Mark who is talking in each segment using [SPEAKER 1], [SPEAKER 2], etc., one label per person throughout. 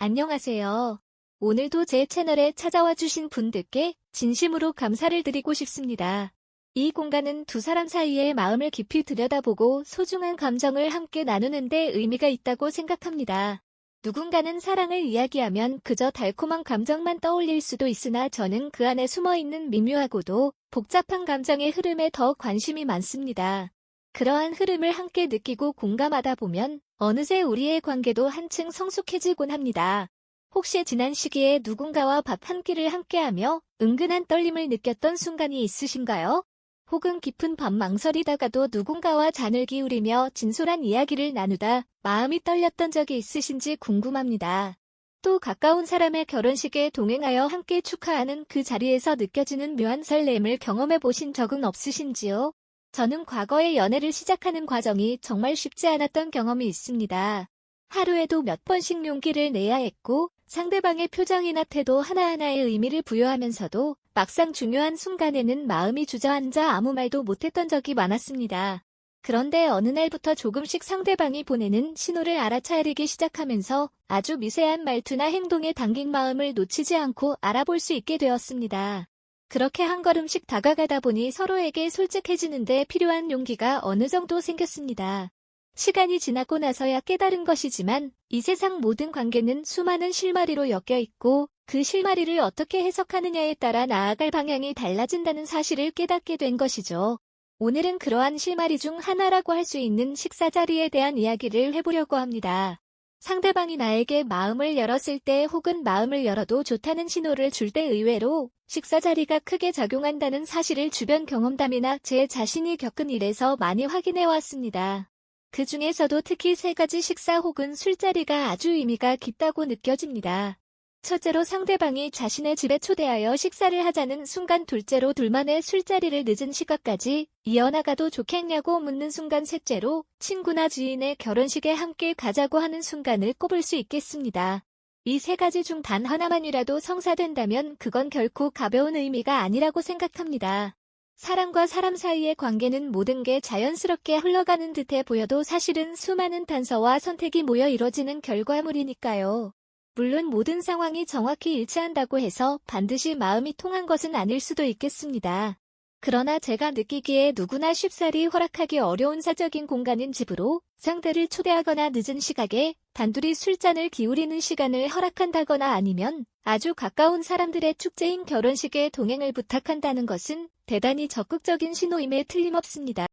[SPEAKER 1] 안녕하세요. 오늘도 제 채널에 찾아와 주신 분들께 진심으로 감사를 드리고 싶습니다. 이 공간은 두 사람 사이의 마음을 깊이 들여다보고 소중한 감정을 함께 나누는 데 의미가 있다고 생각합니다. 누군가는 사랑을 이야기하면 그저 달콤한 감정만 떠올릴 수도 있으나 저는 그 안에 숨어있는 미묘하고도 복잡한 감정의 흐름에 더 관심이 많습니다. 그러한 흐름을 함께 느끼고 공감하다 보면 어느새 우리의 관계도 한층 성숙해지곤 합니다. 혹시 지난 시기에 누군가와 밥 한 끼를 함께하며 은근한 떨림을 느꼈던 순간이 있으신가요? 혹은 깊은 밤 망설이다가도 누군가와 잔을 기울이며 진솔한 이야기를 나누다 마음이 떨렸던 적이 있으신지 궁금합니다. 또 가까운 사람의 결혼식에 동행하여 함께 축하하는 그 자리에서 느껴지는 묘한 설렘을 경험해 보신 적은 없으신지요? 저는 과거에 연애를 시작하는 과정이 정말 쉽지 않았던 경험이 있습니다. 하루에도 몇 번씩 용기를 내야 했고 상대방의 표정이나 태도 하나하나에 의미를 부여하면서도 막상 중요한 순간에는 마음이 주저앉아 아무 말도 못했던 적이 많았습니다. 그런데 어느 날부터 조금씩 상대방이 보내는 신호를 알아차리기 시작하면서 아주 미세한 말투나 행동에 담긴 마음을 놓치지 않고 알아볼 수 있게 되었습니다. 그렇게 한 걸음씩 다가가다 보니 서로에게 솔직해지는데 필요한 용기가 어느 정도 생겼습니다. 시간이 지나고 나서야 깨달은 것이지만 이 세상 모든 관계는 수많은 실마리로 엮여 있고 그 실마리를 어떻게 해석하느냐에 따라 나아갈 방향이 달라진다는 사실을 깨닫게 된 것이죠. 오늘은 그러한 실마리 중 하나라고 할 수 있는 식사 자리에 대한 이야기를 해보려고 합니다. 상대방이 나에게 마음을 열었을 때 혹은 마음을 열어도 좋다는 신호를 줄 때 의외로 식사 자리가 크게 작용한다는 사실을 주변 경험담이나 제 자신이 겪은 일에서 많이 확인해 왔습니다. 그 중에서도 특히 세 가지 식사 혹은 술자리가 아주 의미가 깊다고 느껴집니다. 첫째로 상대방이 자신의 집에 초대하여 식사를 하자는 순간, 둘째로 둘만의 술자리를 늦은 시각까지 이어나가도 좋겠냐고 묻는 순간, 셋째로 친구나 지인의 결혼식에 함께 가자고 하는 순간을 꼽을 수 있겠습니다. 이 세 가지 중 단 하나만이라도 성사된다면 그건 결코 가벼운 의미가 아니라고 생각합니다. 사람과 사람 사이의 관계는 모든 게 자연스럽게 흘러가는 듯해 보여도 사실은 수많은 단서와 선택이 모여 이뤄지는 결과물이니까요. 물론 모든 상황이 정확히 일치한다고 해서 반드시 마음이 통한 것은 아닐 수도 있겠습니다. 그러나 제가 느끼기에 누구나 쉽사리 허락하기 어려운 사적인 공간인 집으로 상대를 초대하거나 늦은 시각에 단둘이 술잔을 기울이는 시간을 허락한다거나 아니면 아주 가까운 사람들의 축제인 결혼식에 동행을 부탁한다는 것은 대단히 적극적인 신호임에 틀림없습니다.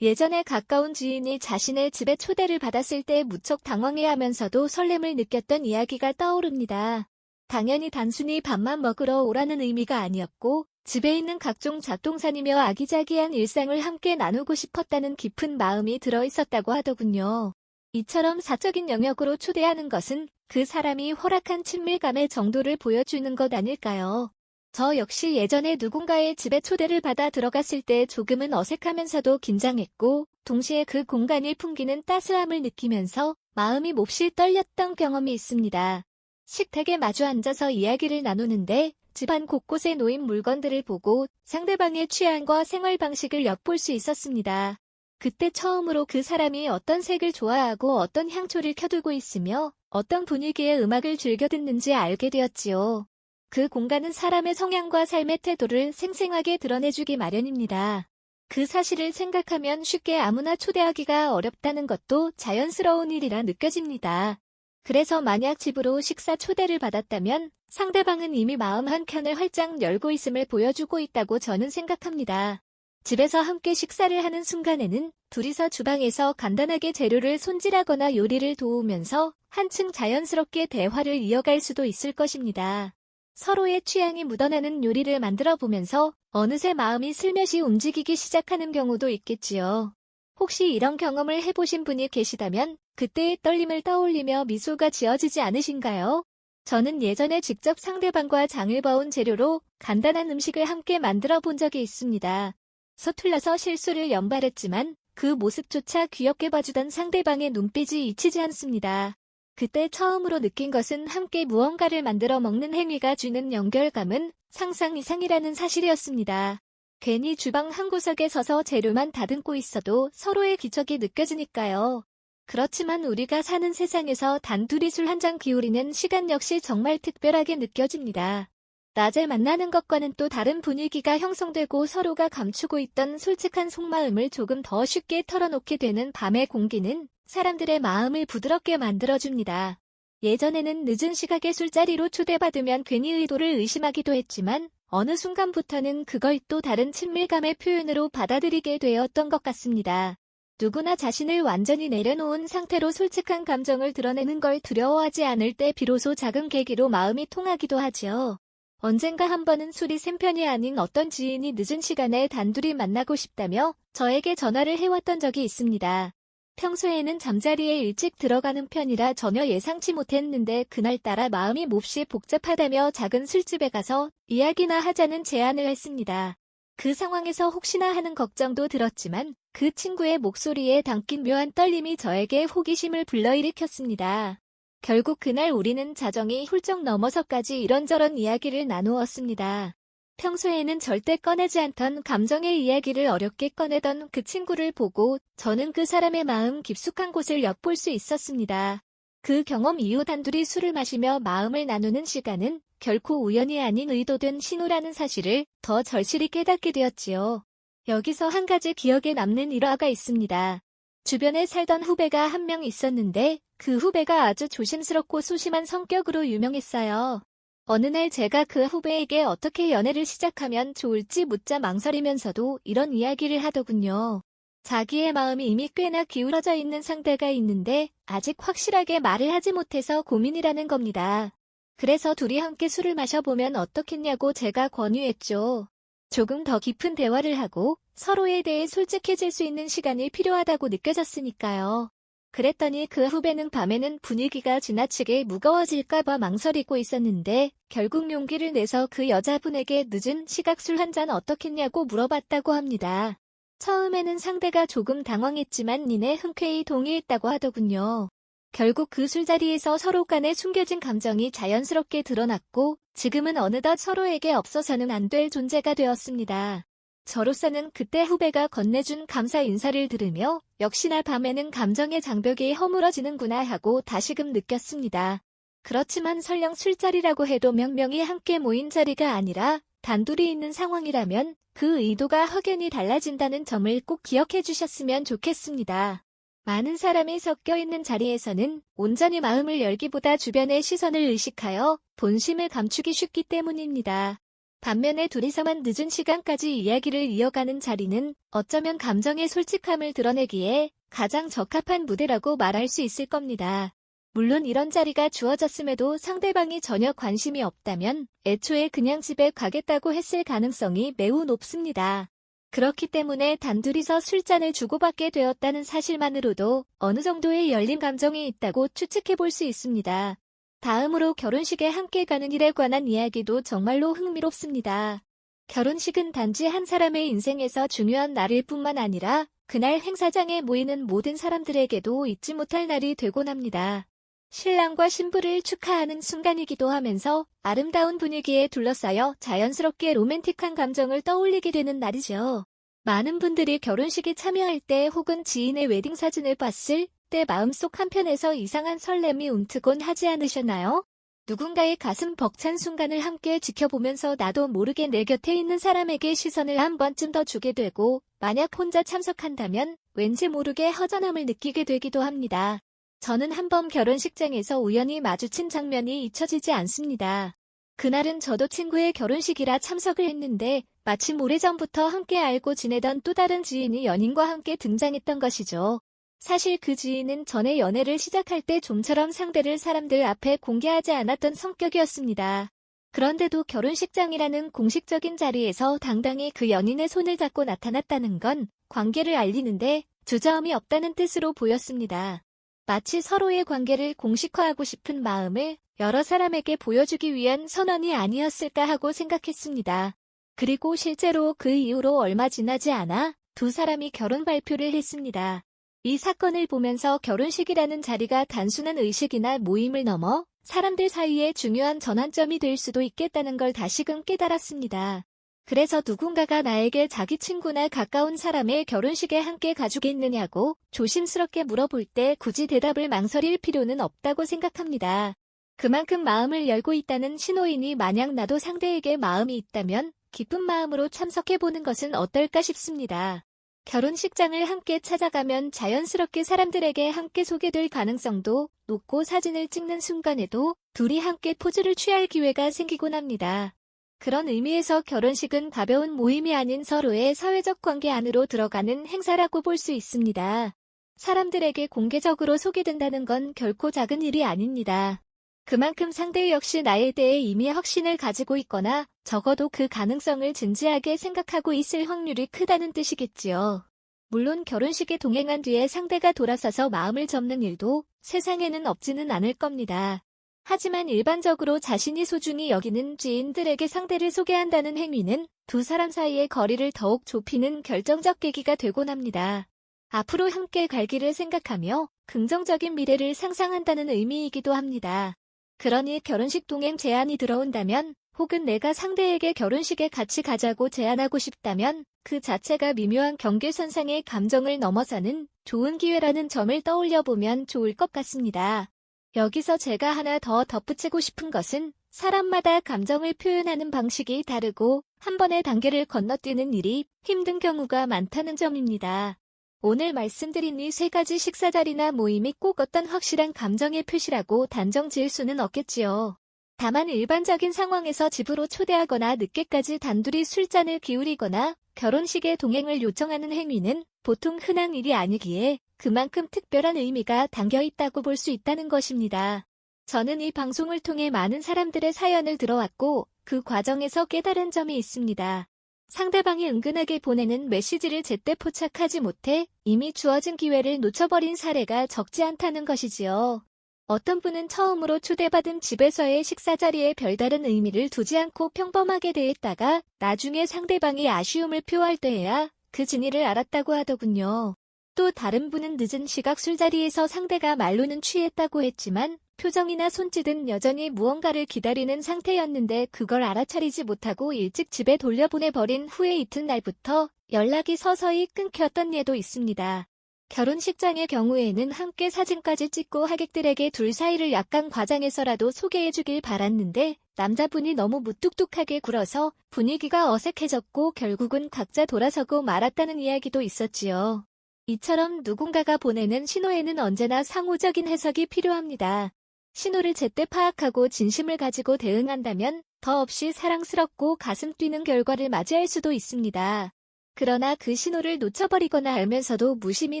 [SPEAKER 1] 예전에 가까운 지인이 자신의 집에 초대를 받았을 때 무척 당황해하면서도 설렘을 느꼈던 이야기가 떠오릅니다. 당연히 단순히 밥만 먹으러 오라는 의미가 아니었고 집에 있는 각종 잡동사니며 아기자기한 일상을 함께 나누고 싶었다는 깊은 마음이 들어있었다고 하더군요. 이처럼 사적인 영역으로 초대하는 것은 그 사람이 허락한 친밀감의 정도를 보여주는 것 아닐까요? 저 역시 예전에 누군가의 집에 초대를 받아 들어갔을 때 조금은 어색하면서도 긴장했고 동시에 그 공간이 풍기는 따스함을 느끼면서 마음이 몹시 떨렸던 경험이 있습니다. 식탁에 마주 앉아서 이야기를 나누는데 집안 곳곳에 놓인 물건들을 보고 상대방의 취향과 생활 방식을 엿볼 수 있었습니다. 그때 처음으로 그 사람이 어떤 색을 좋아하고 어떤 향초를 켜두고 있으며 어떤 분위기의 음악을 즐겨 듣는지 알게 되었지요. 그 공간은 사람의 성향과 삶의 태도를 생생하게 드러내주기 마련입니다. 그 사실을 생각하면 쉽게 아무나 초대하기가 어렵다는 것도 자연스러운 일이라 느껴집니다. 그래서 만약 집으로 식사 초대를 받았다면 상대방은 이미 마음 한켠을 활짝 열고 있음을 보여주고 있다고 저는 생각합니다. 집에서 함께 식사를 하는 순간에는 둘이서 주방에서 간단하게 재료를 손질하거나 요리를 도우면서 한층 자연스럽게 대화를 이어갈 수도 있을 것입니다. 서로의 취향이 묻어나는 요리를 만들어 보면서 어느새 마음이 슬며시 움직이기 시작하는 경우도 있겠지요. 혹시 이런 경험을 해보신 분이 계시다면 그때의 떨림을 떠올리며 미소가 지어지지 않으신가요? 저는 예전에 직접 상대방과 장을 봐온 재료로 간단한 음식을 함께 만들어 본 적이 있습니다. 서툴러서 실수를 연발했지만 그 모습조차 귀엽게 봐주던 상대방의 눈빛이 잊히지 않습니다. 그때 처음으로 느낀 것은 함께 무언가를 만들어 먹는 행위가 주는 연결감은 상상 이상이라는 사실이었습니다. 괜히 주방 한 구석에 서서 재료만 다듬고 있어도 서로의 기척이 느껴지니까요. 그렇지만 우리가 사는 세상에서 단둘이 술 한 잔 기울이는 시간 역시 정말 특별하게 느껴집니다. 낮에 만나는 것과는 또 다른 분위기가 형성되고 서로가 감추고 있던 솔직한 속마음을 조금 더 쉽게 털어놓게 되는 밤의 공기는 사람들의 마음을 부드럽게 만들어줍니다. 예전에는 늦은 시각에 술자리로 초대받으면 괜히 의도를 의심하기도 했지만 어느 순간부터는 그걸 또 다른 친밀감의 표현으로 받아들이게 되었던 것 같습니다. 누구나 자신을 완전히 내려놓은 상태로 솔직한 감정을 드러내는 걸 두려워하지 않을 때 비로소 작은 계기로 마음이 통하기도 하지요. 언젠가 한 번은 술이 샘 편이 아닌 어떤 지인이 늦은 시간에 단둘이 만나고 싶다며 저에게 전화를 해왔던 적이 있습니다. 평소에는 잠자리에 일찍 들어가는 편이라 전혀 예상치 못했는데 그날따라 마음이 몹시 복잡하다며 작은 술집에 가서 이야기나 하자는 제안을 했습니다. 그 상황에서 혹시나 하는 걱정도 들었지만 그 친구의 목소리에 담긴 묘한 떨림이 저에게 호기심을 불러일으켰습니다. 결국 그날 우리는 자정이 훌쩍 넘어서까지 이런저런 이야기를 나누었습니다. 평소에는 절대 꺼내지 않던 감정의 이야기를 어렵게 꺼내던 그 친구를 보고 저는 그 사람의 마음 깊숙한 곳을 엿볼 수 있었습니다. 그 경험 이후 단둘이 술을 마시며 마음을 나누는 시간은 결코 우연이 아닌 의도된 신호라는 사실을 더 절실히 깨닫게 되었지요. 여기서 한 가지 기억에 남는 일화가 있습니다. 주변에 살던 후배가 한 명 있었는데 그 후배가 아주 조심스럽고 소심한 성격으로 유명했어요. 어느 날 제가 그 후배에게 어떻게 연애를 시작하면 좋을지 묻자 망설이면서도 이런 이야기를 하더군요. 자기의 마음이 이미 꽤나 기울어져 있는 상대가 있는데 아직 확실하게 말을 하지 못해서 고민이라는 겁니다. 그래서 둘이 함께 술을 마셔보면 어떻겠냐고 제가 권유했죠. 조금 더 깊은 대화를 하고 서로에 대해 솔직해질 수 있는 시간이 필요하다고 느껴졌으니까요. 그랬더니 그 후배는 밤에는 분위기가 지나치게 무거워질까봐 망설이고 있었는데 결국 용기를 내서 그 여자분에게 늦은 시각 술 한 잔 어떻겠냐고 물어봤다고 합니다. 처음에는 상대가 조금 당황했지만 이내 흔쾌히 동의했다고 하더군요. 결국 그 술자리에서 서로 간에 숨겨진 감정이 자연스럽게 드러났고 지금은 어느덧 서로에게 없어서는 안 될 존재가 되었습니다. 저로서는 그때 후배가 건네준 감사 인사를 들으며 역시나 밤에는 감정의 장벽이 허물어지는구나 하고 다시금 느꼈습니다. 그렇지만 설령 술자리라고 해도 명명이 함께 모인 자리가 아니라 단둘이 있는 상황이라면 그 의도가 확연히 달라진다는 점을 꼭 기억해 주셨으면 좋겠습니다. 많은 사람이 섞여 있는 자리에서는 온전히 마음을 열기보다 주변의 시선을 의식하여 본심을 감추기 쉽기 때문입니다. 반면에 둘이서만 늦은 시간까지 이야기를 이어가는 자리는 어쩌면 감정의 솔직함을 드러내기에 가장 적합한 무대라고 말할 수 있을 겁니다. 물론 이런 자리가 주어졌음에도 상대방이 전혀 관심이 없다면 애초에 그냥 집에 가겠다고 했을 가능성이 매우 높습니다. 그렇기 때문에 단둘이서 술잔을 주고받게 되었다는 사실만으로도 어느 정도의 열린 감정이 있다고 추측해 볼 수 있습니다. 다음으로 결혼식에 함께 가는 일에 관한 이야기도 정말로 흥미롭습니다. 결혼식은 단지 한 사람의 인생에서 중요한 날일 뿐만 아니라 그날 행사장에 모이는 모든 사람들에게도 잊지 못할 날이 되곤 합니다. 신랑과 신부를 축하하는 순간이기도 하면서 아름다운 분위기에 둘러싸여 자연스럽게 로맨틱한 감정을 떠올리게 되는 날이죠. 많은 분들이 결혼식에 참여할 때 혹은 지인의 웨딩 사진을 봤을 때 마음속 한편에서 이상한 설렘이 움트곤 하지 않으셨나요? 누군가의 가슴 벅찬 순간을 함께 지켜보면서 나도 모르게 내 곁에 있는 사람에게 시선을 한 번쯤 더 주게 되고 만약 혼자 참석한다면 왠지 모르게 허전함을 느끼게 되기도 합니다. 저는 한 번 결혼식장에서 우연히 마주친 장면이 잊혀지지 않습니다. 그날은 저도 친구의 결혼식이라 참석을 했는데 마침 오래전부터 함께 알고 지내던 또 다른 지인이 연인과 함께 등장했던 것이죠. 사실 그 지인은 전에 연애를 시작할 때 좀처럼 상대를 사람들 앞에 공개하지 않았던 성격이었습니다. 그런데도 결혼식장이라는 공식적인 자리에서 당당히 그 연인의 손을 잡고 나타났다는 건 관계를 알리는데 주저함이 없다는 뜻으로 보였습니다. 마치 서로의 관계를 공식화하고 싶은 마음을 여러 사람에게 보여주기 위한 선언이 아니었을까 하고 생각했습니다. 그리고 실제로 그 이후로 얼마 지나지 않아 두 사람이 결혼 발표를 했습니다. 이 사건을 보면서 결혼식이라는 자리가 단순한 의식이나 모임을 넘어 사람들 사이에 중요한 전환점이 될 수도 있겠다는 걸 다시금 깨달았습니다. 그래서 누군가가 나에게 자기 친구나 가까운 사람의 결혼식에 함께 가주겠느냐고 조심스럽게 물어볼 때 굳이 대답을 망설일 필요는 없다고 생각합니다. 그만큼 마음을 열고 있다는 신호이니 만약 나도 상대에게 마음이 있다면 기쁜 마음으로 참석해보는 것은 어떨까 싶습니다. 결혼식장을 함께 찾아가면 자연스럽게 사람들에게 함께 소개될 가능성도 높고 사진을 찍는 순간에도 둘이 함께 포즈를 취할 기회가 생기곤 합니다. 그런 의미에서 결혼식은 가벼운 모임이 아닌 서로의 사회적 관계 안으로 들어가는 행사라고 볼 수 있습니다. 사람들에게 공개적으로 소개된다는 건 결코 작은 일이 아닙니다. 그만큼 상대 역시 나에 대해 이미 확신을 가지고 있거나 적어도 그 가능성을 진지하게 생각하고 있을 확률이 크다는 뜻이겠지요. 물론 결혼식에 동행한 뒤에 상대가 돌아서서 마음을 접는 일도 세상에는 없지는 않을 겁니다. 하지만 일반적으로 자신이 소중히 여기는 지인들에게 상대를 소개한다는 행위는 두 사람 사이의 거리를 더욱 좁히는 결정적 계기가 되곤 합니다. 앞으로 함께 갈 길을 생각하며 긍정적인 미래를 상상한다는 의미이기도 합니다. 그러니 결혼식 동행 제안이 들어온다면 혹은 내가 상대에게 결혼식에 같이 가자고 제안하고 싶다면 그 자체가 미묘한 경계선상의 감정을 넘어서는 좋은 기회라는 점을 떠올려보면 좋을 것 같습니다. 여기서 제가 하나 더 덧붙이고 싶은 것은 사람마다 감정을 표현하는 방식이 다르고 한 번의 단계를 건너뛰는 일이 힘든 경우가 많다는 점입니다. 오늘 말씀드린 이 세 가지 식사 자리나 모임이 꼭 어떤 확실한 감정의 표시라고 단정 지을 수는 없겠지요. 다만 일반적인 상황에서 집으로 초대하거나 늦게까지 단둘이 술잔을 기울이거나 결혼식에 동행을 요청하는 행위는 보통 흔한 일이 아니기에 그만큼 특별한 의미가 담겨 있다고 볼 수 있다는 것입니다. 저는 이 방송을 통해 많은 사람들의 사연을 들어왔고 그 과정에서 깨달은 점이 있습니다. 상대방이 은근하게 보내는 메시지를 제때 포착하지 못해 이미 주어진 기회를 놓쳐버린 사례가 적지 않다는 것이지요. 어떤 분은 처음으로 초대받은 집에서의 식사 자리에 별다른 의미를 두지 않고 평범하게 대했다가 나중에 상대방이 아쉬움을 표할 때에야 그 진위를 알았다고 하더군요. 또 다른 분은 늦은 시각 술자리에서 상대가 말로는 취했다고 했지만 표정이나 손짓은 여전히 무언가를 기다리는 상태였는데 그걸 알아차리지 못하고 일찍 집에 돌려보내버린 후에 이튿날부터 연락이 서서히 끊겼던 예도 있습니다. 결혼식장의 경우에는 함께 사진까지 찍고 하객들에게 둘 사이를 약간 과장해서라도 소개해주길 바랐는데 남자분이 너무 무뚝뚝하게 굴어서 분위기가 어색해졌고 결국은 각자 돌아서고 말았다는 이야기도 있었지요. 이처럼 누군가가 보내는 신호에는 언제나 상호적인 해석이 필요합니다. 신호를 제때 파악하고 진심을 가지고 대응한다면 더없이 사랑스럽고 가슴 뛰는 결과를 맞이할 수도 있습니다. 그러나 그 신호를 놓쳐버리거나 알면서도 무심히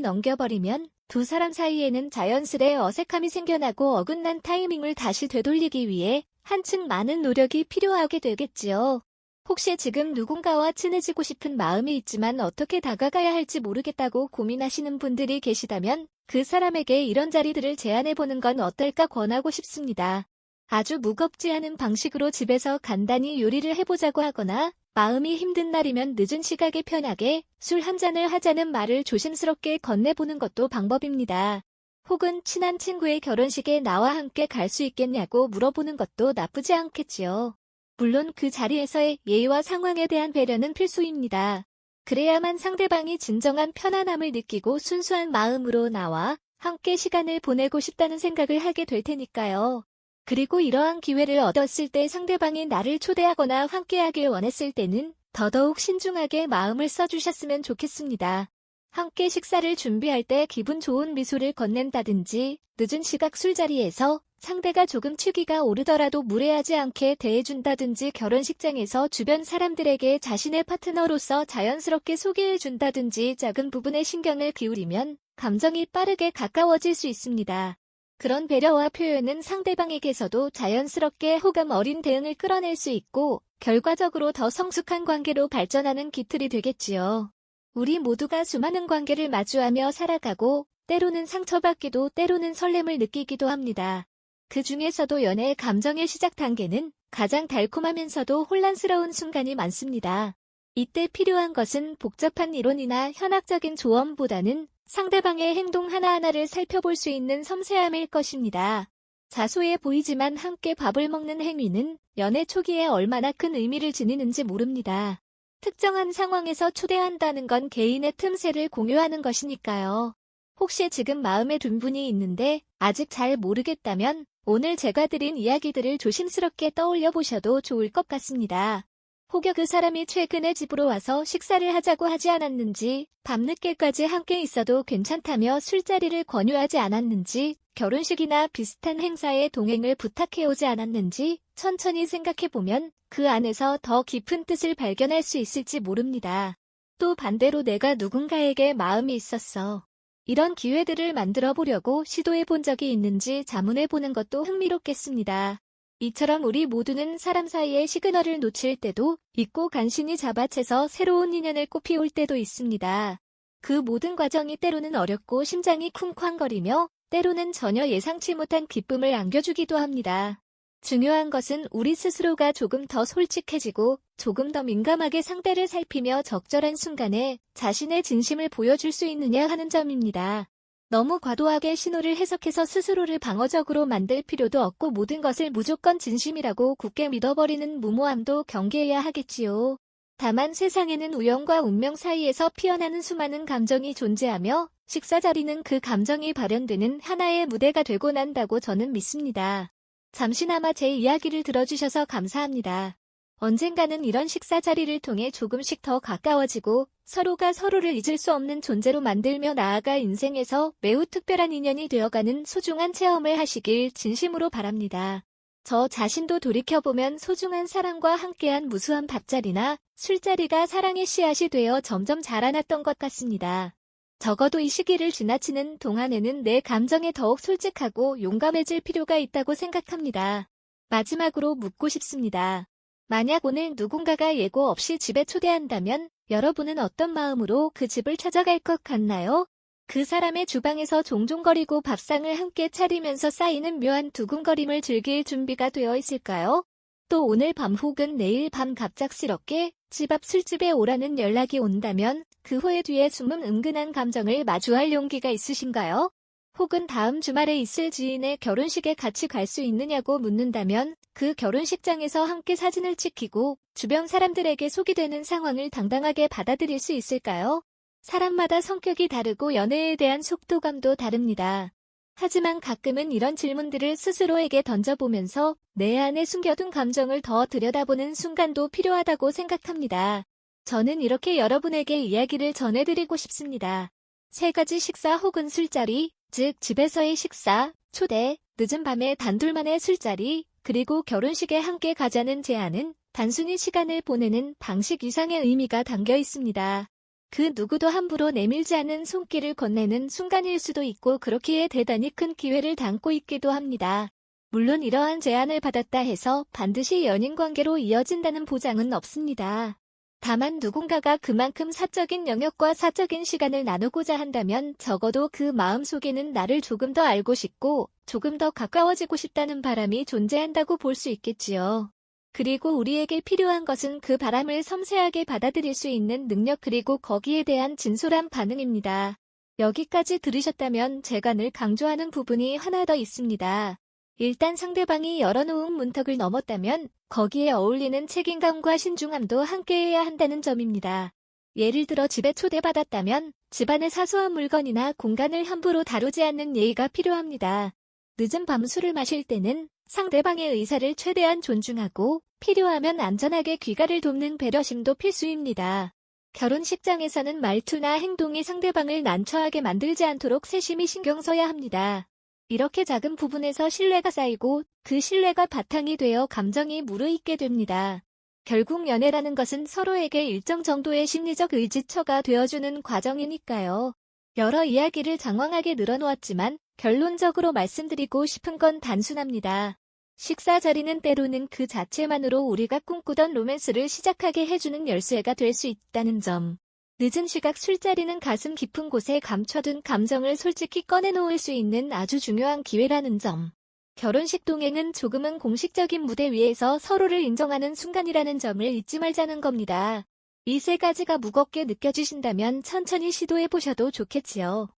[SPEAKER 1] 넘겨버리면 두 사람 사이에는 자연스레 어색함이 생겨나고 어긋난 타이밍을 다시 되돌리기 위해 한층 많은 노력이 필요하게 되겠지요. 혹시 지금 누군가와 친해지고 싶은 마음이 있지만 어떻게 다가가야 할지 모르겠다고 고민하시는 분들이 계시다면 그 사람에게 이런 자리들을 제안해보는 건 어떨까 권하고 싶습니다. 아주 무겁지 않은 방식으로 집에서 간단히 요리를 해보자고 하거나 마음이 힘든 날이면 늦은 시각에 편하게 술 한 잔을 하자는 말을 조심스럽게 건네보는 것도 방법입니다. 혹은 친한 친구의 결혼식에 나와 함께 갈 수 있겠냐고 물어보는 것도 나쁘지 않겠지요. 물론 그 자리에서의 예의와 상황에 대한 배려는 필수입니다. 그래야만 상대방이 진정한 편안함을 느끼고 순수한 마음으로 나와 함께 시간을 보내고 싶다는 생각을 하게 될 테니까요. 그리고 이러한 기회를 얻었을 때 상대방이 나를 초대하거나 함께하길 원했을 때는 더더욱 신중하게 마음을 써주셨으면 좋겠습니다. 함께 식사를 준비할 때 기분 좋은 미소를 건넨다든지 늦은 시각 술자리에서 상대가 조금 취기가 오르더라도 무례하지 않게 대해준다든지 결혼식장에서 주변 사람들에게 자신의 파트너로서 자연스럽게 소개해준다든지 작은 부분에 신경을 기울이면 감정이 빠르게 가까워질 수 있습니다. 그런 배려와 표현은 상대방에게서도 자연스럽게 호감 어린 대응을 끌어낼 수 있고 결과적으로 더 성숙한 관계로 발전하는 기틀이 되겠지요. 우리 모두가 수많은 관계를 마주하며 살아가고 때로는 상처받기도 때로는 설렘을 느끼기도 합니다. 그 중에서도 연애의 감정의 시작 단계는 가장 달콤하면서도 혼란스러운 순간이 많습니다. 이때 필요한 것은 복잡한 이론이나 현학적인 조언보다는 상대방의 행동 하나하나를 살펴볼 수 있는 섬세함일 것입니다. 자소해 보이지만 함께 밥을 먹는 행위는 연애 초기에 얼마나 큰 의미를 지니는지 모릅니다. 특정한 상황에서 초대한다는 건 개인의 틈새를 공유하는 것이니까요. 혹시 지금 마음에 둔 분이 있는데 아직 잘 모르겠다면 오늘 제가 드린 이야기들을 조심스럽게 떠올려 보셔도 좋을 것 같습니다. 혹여 그 사람이 최근에 집으로 와서 식사를 하자고 하지 않았는지, 밤늦게까지 함께 있어도 괜찮다며 술자리를 권유하지 않았는지, 결혼식이나 비슷한 행사에 동행을 부탁해오지 않았는지 천천히 생각해보면 그 안에서 더 깊은 뜻을 발견할 수 있을지 모릅니다. 또 반대로 내가 누군가에게 마음이 있었어. 이런 기회들을 만들어 보려고 시도해 본 적이 있는지 자문해 보는 것도 흥미롭겠습니다. 이처럼 우리 모두는 사람 사이의 시그널을 놓칠 때도 있고 간신히 잡아채서 새로운 인연을 꽃피울 때도 있습니다. 그 모든 과정이 때로는 어렵고 심장이 쿵쾅거리며 때로는 전혀 예상치 못한 기쁨을 안겨주기도 합니다. 중요한 것은 우리 스스로가 조금 더 솔직해지고 조금 더 민감하게 상대를 살피며 적절한 순간에 자신의 진심을 보여줄 수 있느냐 하는 점입니다. 너무 과도하게 신호를 해석해서 스스로를 방어적으로 만들 필요도 없고 모든 것을 무조건 진심이라고 굳게 믿어버리는 무모함도 경계해야 하겠지요. 다만 세상에는 우연과 운명 사이에서 피어나는 수많은 감정이 존재하며 식사 자리는 그 감정이 발현되는 하나의 무대가 되고 난다고 저는 믿습니다. 잠시나마 제 이야기를 들어주셔서 감사합니다. 언젠가는 이런 식사 자리를 통해 조금씩 더 가까워지고 서로가 서로를 잊을 수 없는 존재로 만들며 나아가 인생에서 매우 특별한 인연이 되어가는 소중한 체험을 하시길 진심으로 바랍니다. 저 자신도 돌이켜보면 소중한 사람과 함께한 무수한 밥자리나 술자리가 사랑의 씨앗이 되어 점점 자라났던 것 같습니다. 적어도 이 시기를 지나치는 동안에는 내 감정에 더욱 솔직하고 용감해질 필요가 있다고 생각합니다. 마지막으로 묻고 싶습니다. 만약 오늘 누군가가 예고 없이 집에 초대한다면 여러분은 어떤 마음으로 그 집을 찾아갈 것 같나요? 그 사람의 주방에서 종종거리고 밥상을 함께 차리면서 쌓이는 묘한 두근거림을 즐길 준비가 되어 있을까요? 또 오늘 밤 혹은 내일 밤 갑작스럽게 집 앞 술집에 오라는 연락이 온다면 그 후에 뒤에 숨은 은근한 감정을 마주할 용기가 있으신가요? 혹은 다음 주말에 있을 지인의 결혼식에 같이 갈 수 있느냐고 묻는다면 그 결혼식장에서 함께 사진을 찍히고 주변 사람들에게 속이 되는 상황을 당당하게 받아들일 수 있을까요? 사람마다 성격이 다르고 연애에 대한 속도감도 다릅니다. 하지만 가끔은 이런 질문들을 스스로에게 던져보면서 내 안에 숨겨둔 감정을 더 들여다보는 순간도 필요하다고 생각합니다. 저는 이렇게 여러분에게 이야기를 전해드리고 싶습니다. 3가지 식사 혹은 술자리, 즉 집에서의 식사, 초대, 늦은 밤에 단둘만의 술자리, 그리고 결혼식에 함께 가자는 제안은 단순히 시간을 보내는 방식 이상의 의미가 담겨 있습니다. 그 누구도 함부로 내밀지 않은 손길을 건네는 순간일 수도 있고 그렇기에 대단히 큰 기회를 담고 있기도 합니다. 물론 이러한 제안을 받았다 해서 반드시 연인관계로 이어진다는 보장은 없습니다. 다만 누군가가 그만큼 사적인 영역과 사적인 시간을 나누고자 한다면 적어도 그 마음속에는 나를 조금 더 알고 싶고 조금 더 가까워지고 싶다는 바람이 존재한다고 볼 수 있겠지요. 그리고 우리에게 필요한 것은 그 바람을 섬세하게 받아들일 수 있는 능력 그리고 거기에 대한 진솔한 반응입니다. 여기까지 들으셨다면 제가 늘 강조하는 부분이 하나 더 있습니다. 일단 상대방이 열어놓은 문턱을 넘었다면 거기에 어울리는 책임감과 신중함도 함께해야 한다는 점입니다. 예를 들어 집에 초대받았다면 집안의 사소한 물건이나 공간을 함부로 다루지 않는 예의가 필요합니다. 늦은 밤 술을 마실 때는 상대방의 의사를 최대한 존중하고 필요하면 안전하게 귀가를 돕는 배려심도 필수입니다. 결혼식장에서는 말투나 행동이 상대방을 난처하게 만들지 않도록 세심히 신경 써야 합니다. 이렇게 작은 부분에서 신뢰가 쌓이고 그 신뢰가 바탕이 되어 감정이 무르익게 됩니다. 결국 연애라는 것은 서로에게 일정 정도의 심리적 의지처가 되어주는 과정이니까요. 여러 이야기를 장황하게 늘어놓았지만 결론적으로 말씀드리고 싶은 건 단순합니다. 식사 자리는 때로는 그 자체만으로 우리가 꿈꾸던 로맨스를 시작하게 해주는 열쇠가 될 수 있다는 점. 늦은 시각 술자리는 가슴 깊은 곳에 감춰둔 감정을 솔직히 꺼내놓을 수 있는 아주 중요한 기회라는 점. 결혼식 동행은 조금은 공식적인 무대 위에서 서로를 인정하는 순간이라는 점을 잊지 말자는 겁니다. 이 3가지가 무겁게 느껴지신다면 천천히 시도해보셔도 좋겠지요.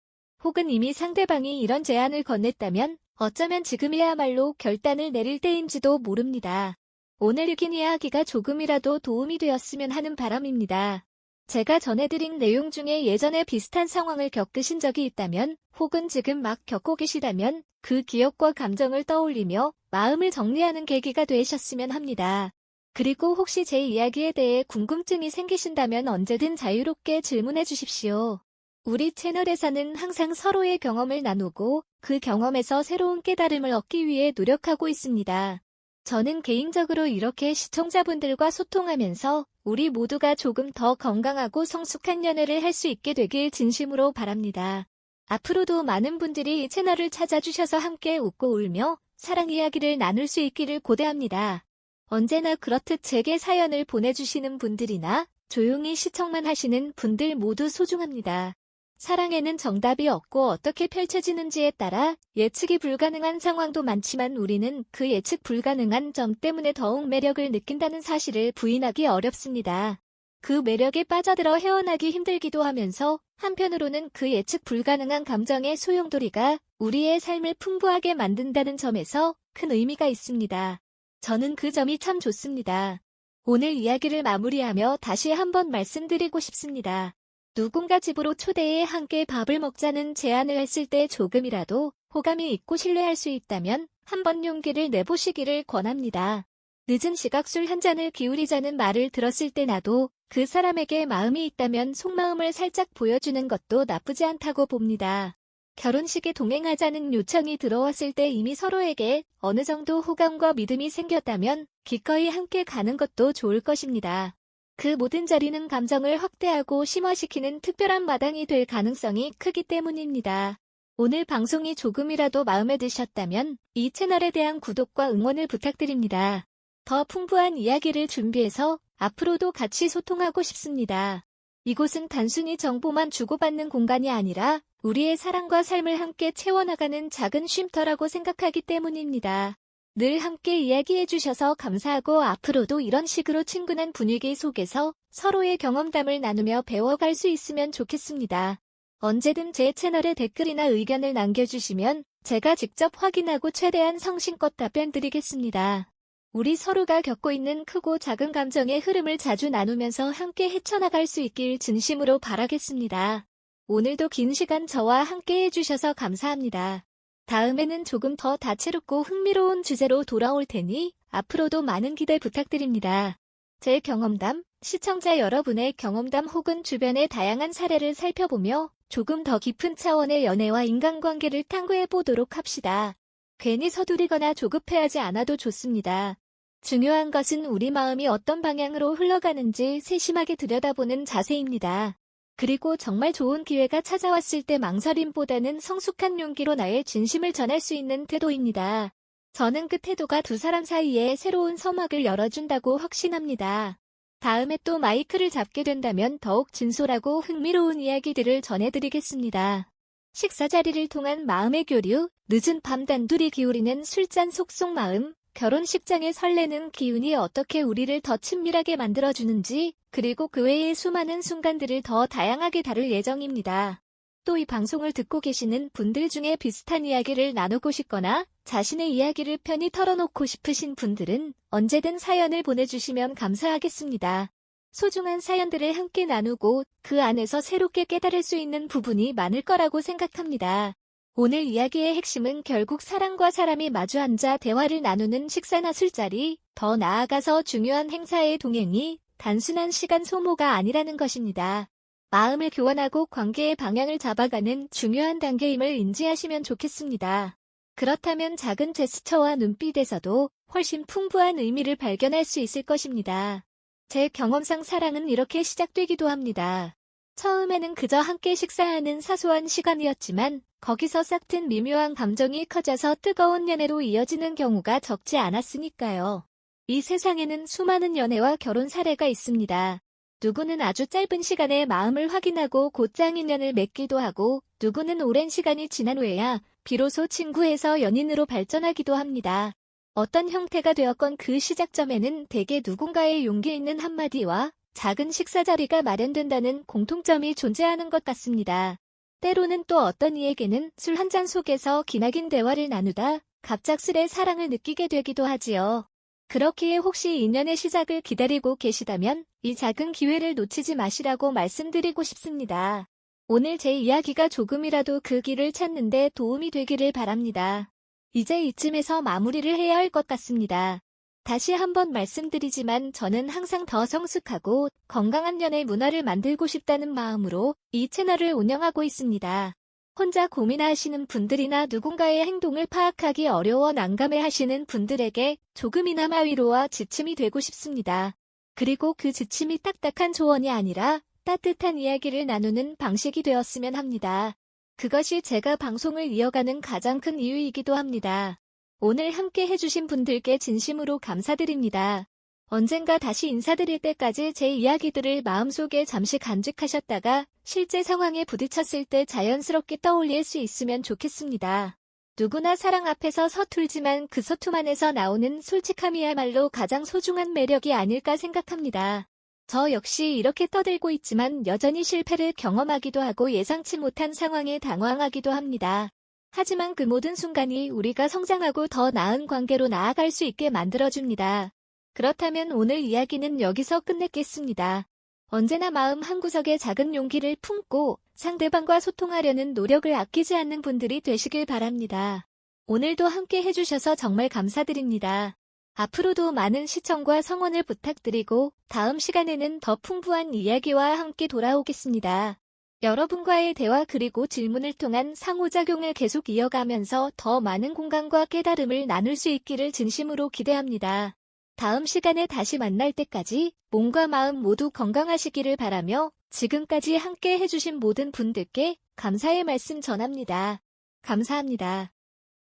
[SPEAKER 1] 혹은 이미 상대방이 이런 제안을 건넸다면 어쩌면 지금이야말로 결단을 내릴 때인지도 모릅니다. 오늘 읽은 이야기가 조금이라도 도움이 되었으면 하는 바람입니다. 제가 전해드린 내용 중에 예전에 비슷한 상황을 겪으신 적이 있다면 혹은 지금 막 겪고 계시다면 그 기억과 감정을 떠올리며 마음을 정리하는 계기가 되셨으면 합니다. 그리고 혹시 제 이야기에 대해 궁금증이 생기신다면 언제든 자유롭게 질문해 주십시오. 우리 채널에서는 항상 서로의 경험을 나누고 그 경험에서 새로운 깨달음을 얻기 위해 노력하고 있습니다. 저는 개인적으로 이렇게 시청자분들과 소통하면서 우리 모두가 조금 더 건강하고 성숙한 연애를 할 수 있게 되길 진심으로 바랍니다. 앞으로도 많은 분들이 이 채널을 찾아주셔서 함께 웃고 울며 사랑 이야기를 나눌 수 있기를 고대합니다. 언제나 그렇듯 제게 사연을 보내주시는 분들이나 조용히 시청만 하시는 분들 모두 소중합니다. 사랑에는 정답이 없고 어떻게 펼쳐지는지에 따라 예측이 불가능한 상황도 많지만 우리는 그 예측 불가능한 점 때문에 더욱 매력을 느낀다는 사실을 부인하기 어렵습니다. 그 매력에 빠져들어 헤어나기 힘들기도 하면서 한편으로는 그 예측 불가능한 감정의 소용돌이가 우리의 삶을 풍부하게 만든다는 점에서 큰 의미가 있습니다. 저는 그 점이 참 좋습니다. 오늘 이야기를 마무리하며 다시 한번 말씀드리고 싶습니다. 누군가 집으로 초대해 함께 밥을 먹자는 제안을 했을 때 조금이라도 호감이 있고 신뢰할 수 있다면 한번 용기를 내보시기를 권합니다. 늦은 시각 술 한 잔을 기울이자는 말을 들었을 때 나도 그 사람에게 마음이 있다면 속마음을 살짝 보여주는 것도 나쁘지 않다고 봅니다. 결혼식에 동행하자는 요청이 들어왔을 때 이미 서로에게 어느 정도 호감과 믿음이 생겼다면 기꺼이 함께 가는 것도 좋을 것입니다. 그 모든 자리는 감정을 확대하고 심화시키는 특별한 마당이 될 가능성이 크기 때문입니다. 오늘 방송이 조금이라도 마음에 드셨다면 이 채널에 대한 구독과 응원을 부탁드립니다. 더 풍부한 이야기를 준비해서 앞으로도 같이 소통하고 싶습니다. 이곳은 단순히 정보만 주고받는 공간이 아니라 우리의 사랑과 삶을 함께 채워나가는 작은 쉼터라고 생각하기 때문입니다. 늘 함께 이야기해 주셔서 감사하고 앞으로도 이런 식으로 친근한 분위기 속에서 서로의 경험담을 나누며 배워갈 수 있으면 좋겠습니다. 언제든 제 채널에 댓글이나 의견을 남겨주시면 제가 직접 확인하고 최대한 성심껏 답변 드리겠습니다. 우리 서로가 겪고 있는 크고 작은 감정의 흐름을 자주 나누면서 함께 헤쳐나갈 수 있길 진심으로 바라겠습니다. 오늘도 긴 시간 저와 함께 해주셔서 감사합니다. 다음에는 조금 더 다채롭고 흥미로운 주제로 돌아올 테니 앞으로도 많은 기대 부탁드립니다. 제 경험담, 시청자 여러분의 경험담 혹은 주변의 다양한 사례를 살펴보며 조금 더 깊은 차원의 연애와 인간관계를 탐구해 보도록 합시다. 괜히 서두르거나 조급해하지 않아도 좋습니다. 중요한 것은 우리 마음이 어떤 방향으로 흘러가는지 세심하게 들여다보는 자세입니다. 그리고 정말 좋은 기회가 찾아왔을 때 망설임보다는 성숙한 용기로 나의 진심을 전할 수 있는 태도입니다. 저는 그 태도가 두 사람 사이에 새로운 서막을 열어준다고 확신합니다. 다음에 또 마이크를 잡게 된다면 더욱 진솔하고 흥미로운 이야기들을 전해드리겠습니다. 식사 자리를 통한 마음의 교류, 늦은 밤 단둘이 기울이는 술잔 속속 마음, 결혼식장의 설레는 기운이 어떻게 우리를 더 친밀하게 만들어주는지, 그리고 그 외의 수많은 순간들을 더 다양하게 다룰 예정입니다. 또 이 방송을 듣고 계시는 분들 중에 비슷한 이야기를 나누고 싶거나 자신의 이야기를 편히 털어놓고 싶으신 분들은 언제든 사연을 보내주시면 감사하겠습니다. 소중한 사연들을 함께 나누고 그 안에서 새롭게 깨달을 수 있는 부분이 많을 거라고 생각합니다. 오늘 이야기의 핵심은 결국 사람과 사람이 마주 앉아 대화를 나누는 식사나 술자리, 더 나아가서 중요한 행사의 동행이 단순한 시간 소모가 아니라는 것입니다. 마음을 교환하고 관계의 방향을 잡아가는 중요한 단계임을 인지하시면 좋겠습니다. 그렇다면 작은 제스처와 눈빛에서도 훨씬 풍부한 의미를 발견할 수 있을 것입니다. 제 경험상 사랑은 이렇게 시작되기도 합니다. 처음에는 그저 함께 식사하는 사소한 시간이었지만 거기서 싹튼 미묘한 감정이 커져서 뜨거운 연애로 이어지는 경우가 적지 않았으니까요. 이 세상에는 수많은 연애와 결혼 사례가 있습니다. 누구는 아주 짧은 시간에 마음을 확인하고 곧장 인연을 맺기도 하고 누구는 오랜 시간이 지난 후에야 비로소 친구에서 연인으로 발전하기도 합니다. 어떤 형태가 되었건 그 시작점에는 대개 누군가의 용기 있는 한마디와 작은 식사 자리가 마련된다는 공통점이 존재하는 것 같습니다. 때로는 또 어떤 이에게는 술 한 잔 속에서 기나긴 대화를 나누다 갑작스레 사랑을 느끼게 되기도 하지요. 그렇기에 혹시 인연의 시작을 기다리고 계시다면 이 작은 기회를 놓치지 마시라고 말씀드리고 싶습니다. 오늘 제 이야기가 조금이라도 그 길을 찾는데 도움이 되기를 바랍니다. 이제 이쯤에서 마무리를 해야 할 것 같습니다. 다시 한번 말씀드리지만 저는 항상 더 성숙하고 건강한 연애 문화를 만들고 싶다는 마음으로 이 채널을 운영하고 있습니다. 혼자 고민하시는 분들이나 누군가의 행동을 파악하기 어려워 난감해하시는 분들에게 조금이나마 위로와 지침이 되고 싶습니다. 그리고 그 지침이 딱딱한 조언이 아니라 따뜻한 이야기를 나누는 방식이 되었으면 합니다. 그것이 제가 방송을 이어가는 가장 큰 이유이기도 합니다. 오늘 함께 해주신 분들께 진심으로 감사드립니다. 언젠가 다시 인사드릴 때까지 제 이야기들을 마음속에 잠시 간직하셨다가 실제 상황에 부딪혔을 때 자연스럽게 떠올릴 수 있으면 좋겠습니다. 누구나 사랑 앞에서 서툴지만 그 서툼 안에서 나오는 솔직함이야말로 가장 소중한 매력이 아닐까 생각합니다. 저 역시 이렇게 떠들고 있지만 여전히 실패를 경험하기도 하고 예상치 못한 상황에 당황하기도 합니다. 하지만 그 모든 순간이 우리가 성장하고 더 나은 관계로 나아갈 수 있게 만들어줍니다. 그렇다면 오늘 이야기는 여기서 끝내겠습니다. 언제나 마음 한구석에 작은 용기를 품고 상대방과 소통하려는 노력을 아끼지 않는 분들이 되시길 바랍니다. 오늘도 함께 해주셔서 정말 감사드립니다. 앞으로도 많은 시청과 성원을 부탁드리고 다음 시간에는 더 풍부한 이야기와 함께 돌아오겠습니다. 여러분과의 대화 그리고 질문을 통한 상호작용을 계속 이어가면서 더 많은 공감과 깨달음을 나눌 수 있기를 진심으로 기대합니다. 다음 시간에 다시 만날 때까지 몸과 마음 모두 건강하시기를 바라며 지금까지 함께 해주신 모든 분들께 감사의 말씀 전합니다. 감사합니다.